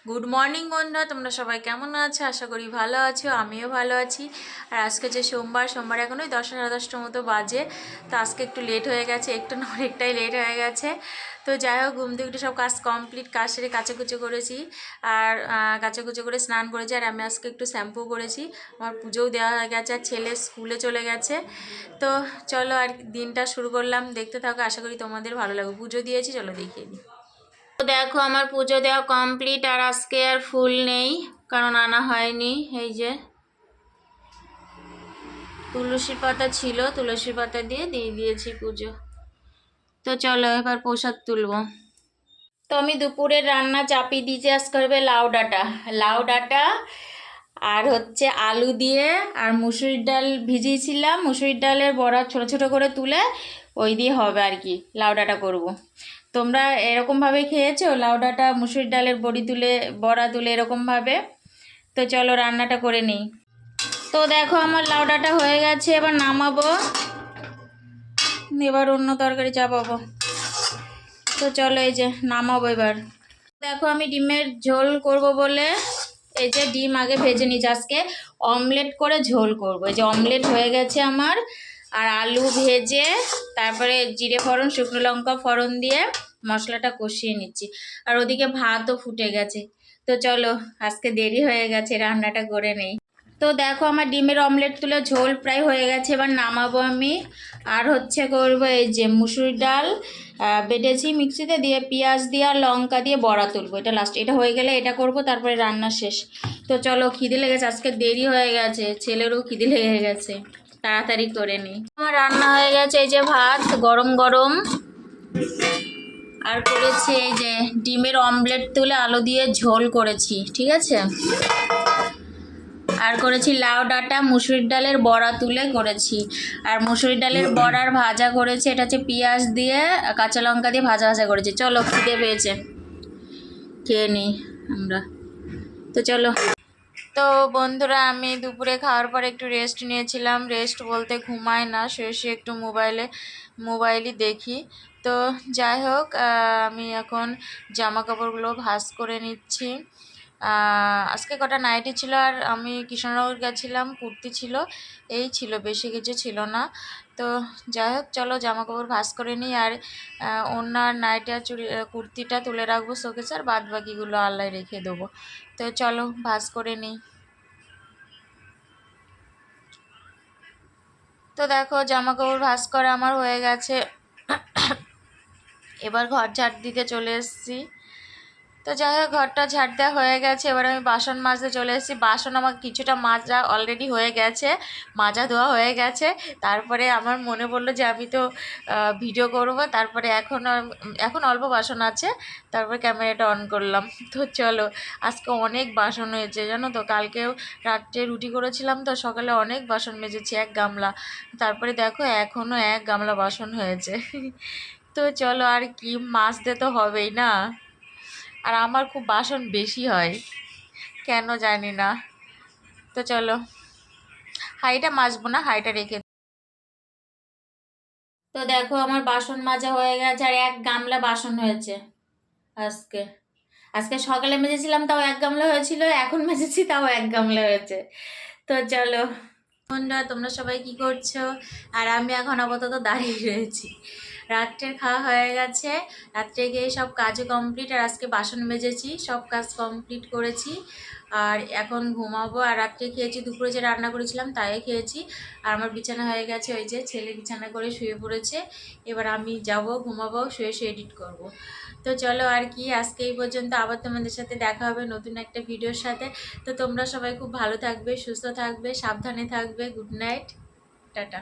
Good morning বন্ধুরা, তোমরা সবাই কেমন আছো? আশা করি ভালো আছো, আমিও ভালো আছি। আর আজকে যে সোমবার এখন ওই 10 সাড়ে 10টার মতো বাজে। তো আজকে একটু লেট হয়ে গেছে, একটু না অনেকটাই লেট হয়ে গেছে। তো যাই হোক, ঘুম থেকে একটু সব কাজ কমপ্লিট, কাজ সেরে কাচাকুচো করেছি। আর কাচাকুচো করে স্নান করেছি। আর আমি আজকে একটু শ্যাম্পু করেছি। আমার পুজোও দেওয়া হয়ে গেছে, আর ছেলে স্কুলে চলে গেছে। তো চলো আর দিনটা শুরু করলাম, দেখতে থাকো, আশা করি তোমাদের ভালো লাগবে। পুজো দিয়েছি, চলো দেখিয়ে দিই। দেখো আমার পুজো দেওয়া কমপ্লিট। আর আজকে আর ফুল নেই, কারণ আনা হয়নি। এই যে তুলসী পাতা ছিল, তুলসী পাতা দিয়ে দিয়েছি পুজো। তো চলো এবার প্রসাদ তুলবো। তো আমি দুপুরের রান্না চাপিয়ে দিয়েছি। আজ করবে লাউ ডাঁটা আর হচ্ছে আলু দিয়ে, আর মুসুরির ডাল ভিজিয়েছিলাম, মুসুরির ডালের বড়া ছোট ছোট করে তুলে ওই দিয়ে হবে আর কি, লাউ ডাঁটা করবো। তোমরা এরকমভাবে খেয়েছো লাউ ডাঁটা, মুসুরির ডালের বড়া তুলে এরকমভাবে? তো চলো রান্নাটা করে নিই। তো দেখো আমার লাউ ডাঁটা হয়ে গেছে, এবার নামাবো, এবার অন্য তরকারি চাপাবো। তো চলো এই যে নামাবো এবার। দেখো আমি ডিমের ঝোল করব বলে এই যে ডিম আগে ভেজে নিচ্ছি। আজকে অমলেট করে ঝোল করবো। এই যে অমলেট হয়ে গেছে আমার। আর আলু ভেজে তারপরে জিরে ফোড়ন, শুকনো লঙ্কা ফোড়ন দিয়ে মশলাটা কষিয়ে নিচ্ছি। আর ওদিকে ভাতও ফুটে গেছে। তো চলো আজকে দেরি হয়ে গেছে, রান্নাটা করে নেই। তো দেখো আমার ডিমের অমলেট তুলে ঝোল প্রায় হয়ে গেছে, এবার নামাবো আমি। আর হচ্ছে করবো এই যে মুসুরির ডাল বেটেছি মিক্সিতে, দিয়ে পেঁয়াজ দিয়ে আর লঙ্কা দিয়ে বড়া তুলবো। এটা লাস্ট, এটা হয়ে গেলে এটা করব, তারপরে রান্না শেষ। তো চলো, খিদে লেগেছে, আজকে দেরি হয়ে গেছে, ছেলেরও খিদে লেগে গেছে, তাড়াতাড়ি করে নিই। আমার রান্না হয়ে গেছে, এই যে ভাত গরম গরম, আর করেছি এই যে ডিমের অমলেট তুলে আলু দিয়ে ঝোল করেছি, ঠিক আছে। আর করেছি লাউ ডাঁটা মুসুরির ডালের বড়া তুলে করেছি। আর মুসুরির ডালের বড়ার ভাজা করেছি, এটা হচ্ছে পেঁয়াজ দিয়ে কাঁচা লঙ্কা দিয়ে ভাজা ভাজা করেছি। চলো খিদে পেয়েছে, খেয়ে নিই আমরা। তো চলো। তো বন্ধুরা, আমি দুপুরে খাওয়ার পর একটু রেস্ট নিয়েছিলাম। রেস্ট বলতে ঘুমাই না, শুয়ে শুয়ে একটু মোবাইলই দেখি। তো যাই হোক, আমি এখন জামা কাপড়গুলো ভাঁজ করে নিচ্ছি। আজকে কটা নাইটি ছিল, আর আমি কৃষ্ণনগর গেছিলাম, কুর্তি ছিল, এই ছিল, বেশি কিছু ছিল না। তো যাই হোক, চলো জামা কাপড় ভাঁজ করে নিই। আর ওনার নাইটি আর কুর্তিটা তুলে রাখবো শোকেসে, আর বাদ বাকিগুলো আল্লাহ রেখে দেবো। তো চলো ভাঁজ করে নিই। তো দেখো জামা কাপড় ভাঁজ করা আমার হয়ে গেছে। এবার ঘর ঝাড় দিতে চলে এসেছি। তো যাই হোক, ঘরটা ঝাড় দেওয়া হয়ে গেছে, এবার আমি বাসন মাজতে চলে এসেছি। বাসন আমার কিছুটা মাজা অলরেডি হয়ে গেছে, মাজা ধোয়া হয়ে গেছে। তারপরে আমার মনে পড়লো যে আমি তো ভিডিও করব, তারপরে এখন অল্প বাসন আছে, তারপরে ক্যামেরাটা অন করলাম। তো চলো, আজকে অনেক বাসন হয়েছে জানো তো। কালকেও রাত্রে রুটি করেছিলাম, তো সকালে অনেক বাসন মেজেছি, 1 গামলা। তারপরে দেখো এখনও 1 গামলা বাসন হয়েছে। তো চলো, আর কি, মাজতে তো হবেই না। আর আমার খুব বাসন বেশি হয়, কেন জানি না। তো চলো, হাঁড়িটা মাজবো না, হাঁড়িটা রেখে। তো দেখো আমার বাসন মাজা হয়ে গেছে, আর 1 গামলা বাসন হয়েছে আজকে। আজকে সকালে মেজেছিলাম, তাও 1 গামলা হয়েছিল, এখন মেজেছি তাও 1 গামলা হয়েছে। তো চলো বন্ধুরা, তোমরা সবাই কি করছো? আর আমি এখন আপাতত দাঁড়িয়ে রয়েছি। রাত্রের খাওয়া হয়ে গেছে, রাত্রে গিয়ে সব কাজও কমপ্লিট। আর আজকে বাসন মেজেছি, সব কাজ কমপ্লিট করেছি। আর এখন ঘুমাবো। আর রাত্রে খেয়েছি, দুপুরে যে রান্না করেছিলাম তাই খেয়েছি। আর আমার বিছানা হয়ে গেছে, ওই যে ছেলে বিছানা করে শুয়ে পড়েছে। এবার আমি যাব ঘুমাবো, শুয়ে শুয়ে এডিট করব। তো চলো আর কি, আজকে এই পর্যন্ত। আবার তোমাদের সাথে দেখা হবে নতুন একটা ভিডিওর সাথে। তো তোমরা সবাই খুব ভালো থাকবে, সুস্থ থাকবে, সাবধানে থাকবে। Good night, tata.